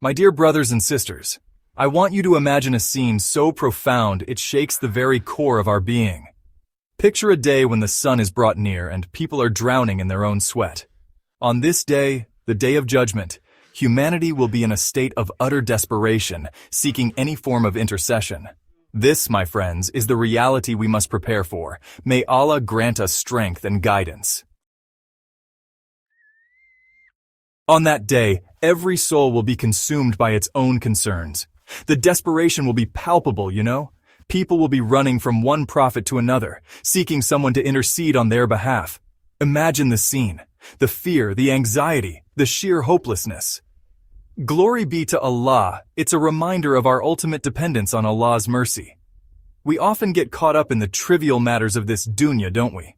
My dear brothers and sisters, I want you to imagine a scene so profound it shakes the very core of our being. Picture a day when the sun is brought near and people are drowning in their own sweat. On this day, the day of judgment, humanity will be in a state of utter desperation, seeking any form of intercession. This, my friends, is the reality we must prepare for. May Allah grant us strength and guidance. On that day, every soul will be consumed by its own concerns. The desperation will be palpable, you know? People will be running from one prophet to another, seeking someone to intercede on their behalf. Imagine the scene, the fear, the anxiety, the sheer hopelessness. Glory be to Allah, it's a reminder of our ultimate dependence on Allah's mercy. We often get caught up in the trivial matters of this dunya, don't we?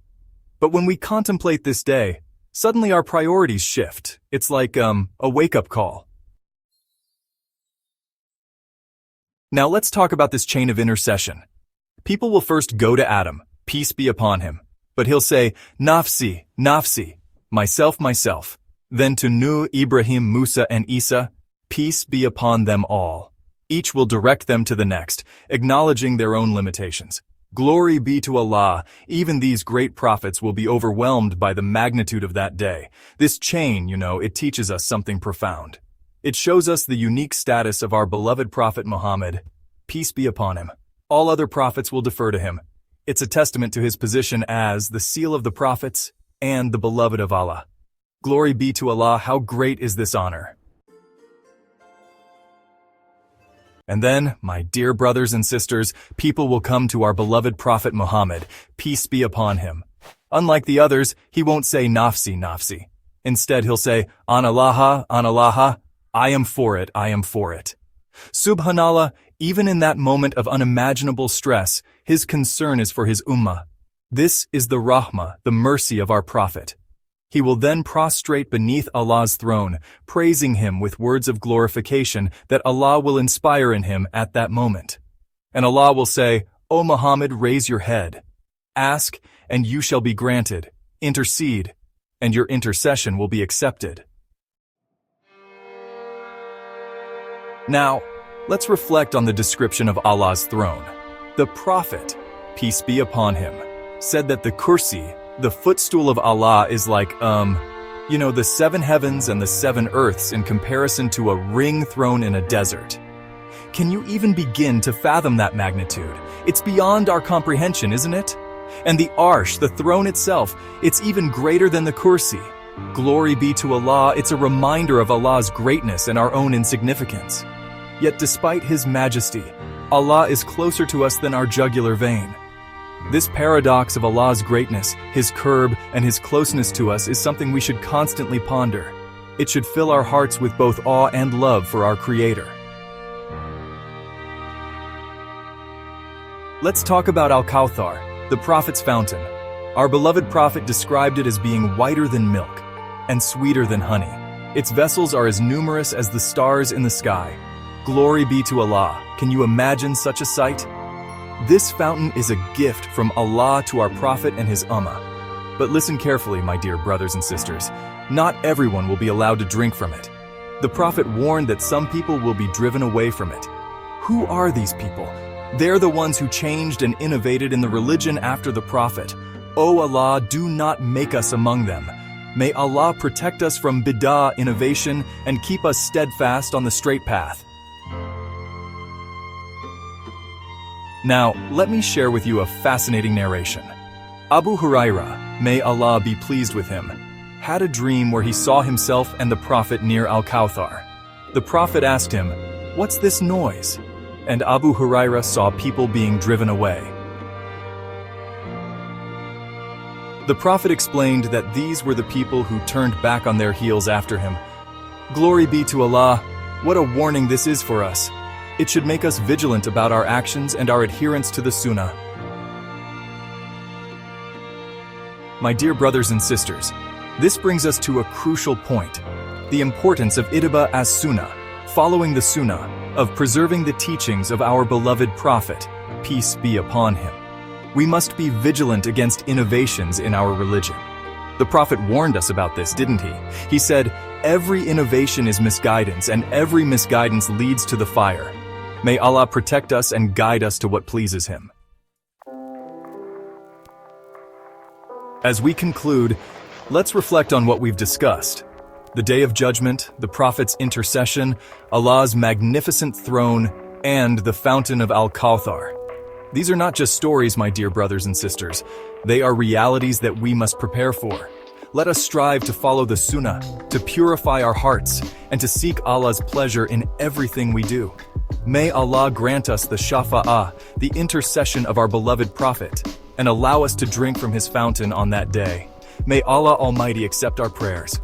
But when we contemplate this day, suddenly our priorities shift. It's like a wake-up call. Now let's talk about this chain of intercession. People will first go to Adam, peace be upon him, but he'll say, Nafsi, Nafsi, myself, myself. Then to Nuh, Ibrahim, Musa, and Isa, peace be upon them all. Each will direct them to the next, acknowledging their own limitations. Glory be to Allah, even these great prophets will be overwhelmed by the magnitude of that day. This chain, it teaches us something profound. It shows us the unique status of our beloved Prophet Muhammad, peace be upon him. All other prophets will defer to him. It's a testament to his position as the seal of the prophets and the beloved of Allah. Glory be to Allah, how great is this honor. And then, my dear brothers and sisters, people will come to our beloved Prophet Muhammad, peace be upon him. Unlike the others, he won't say nafsi, nafsi. Instead, he'll say, an Allah, I am for it, I am for it. Subhanallah, even in that moment of unimaginable stress, his concern is for his ummah. This is the rahmah, the mercy of our Prophet. He will then prostrate beneath Allah's throne, praising him with words of glorification that Allah will inspire in him at that moment. And Allah will say, O Muhammad, raise your head. Ask, and you shall be granted. Intercede, and your intercession will be accepted. Now, let's reflect on the description of Allah's throne. The Prophet, peace be upon him, said that the Kursi, the footstool of Allah, is like, the 7 heavens and the 7 earths in comparison to a ring thrown in a desert. Can you even begin to fathom that magnitude? It's beyond our comprehension, isn't it? And the Arsh, the throne itself, it's even greater than the Kursi. Glory be to Allah, it's a reminder of Allah's greatness and our own insignificance. Yet despite His majesty, Allah is closer to us than our jugular vein. This paradox of Allah's greatness, His curb, and His closeness to us is something we should constantly ponder. It should fill our hearts with both awe and love for our Creator. Let's talk about Al-Kawthar, the Prophet's fountain. Our beloved Prophet described it as being whiter than milk and sweeter than honey. Its vessels are as numerous as the stars in the sky. Glory be to Allah. Can you imagine such a sight? This fountain is a gift from Allah to our Prophet and his Ummah. But listen carefully, my dear brothers and sisters. Not everyone will be allowed to drink from it. The Prophet warned that some people will be driven away from it. Who are these people? They're the ones who changed and innovated in the religion after the Prophet. O Allah, do not make us among them. May Allah protect us from bid'ah innovation and keep us steadfast on the straight path. Now, let me share with you a fascinating narration. Abu Hurairah, may Allah be pleased with him, had a dream where he saw himself and the Prophet near Al-Kawthar. The Prophet asked him, "What's this noise?" And Abu Hurairah saw people being driven away. The Prophet explained that these were the people who turned back on their heels after him. Glory be to Allah, what a warning this is for us. It should make us vigilant about our actions and our adherence to the Sunnah. My dear brothers and sisters, this brings us to a crucial point, the importance of ittiba as Sunnah, following the Sunnah, of preserving the teachings of our beloved Prophet, peace be upon him. We must be vigilant against innovations in our religion. The Prophet warned us about this, didn't he? He said, every innovation is misguidance, and every misguidance leads to the fire. May Allah protect us and guide us to what pleases Him. As we conclude, let's reflect on what we've discussed. The Day of Judgment, the Prophet's intercession, Allah's magnificent throne, and the fountain of Al-Kawthar. These are not just stories, my dear brothers and sisters. They are realities that we must prepare for. Let us strive to follow the Sunnah, to purify our hearts, and to seek Allah's pleasure in everything we do. May Allah grant us the Shafa'ah, the intercession of our beloved Prophet, and allow us to drink from his fountain on that day. May Allah Almighty accept our prayers.